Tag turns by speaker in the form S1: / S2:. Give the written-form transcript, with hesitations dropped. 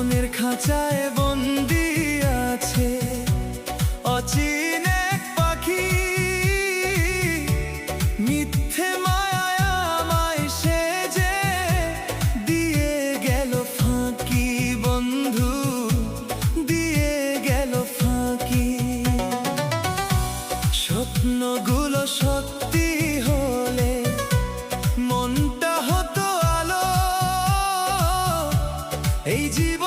S1: মনের খাঁচায় বন্দি আছে অচিন এক পাখি, মিথ্যে মায়ায় আমায় সে যে দিয়ে গেল ফাঁকি, বন্ধু দিয়ে গেল ফাঁকি। স্বপ্নগুলো সত্যি হলে মনটা হতো আলো, এই জীবন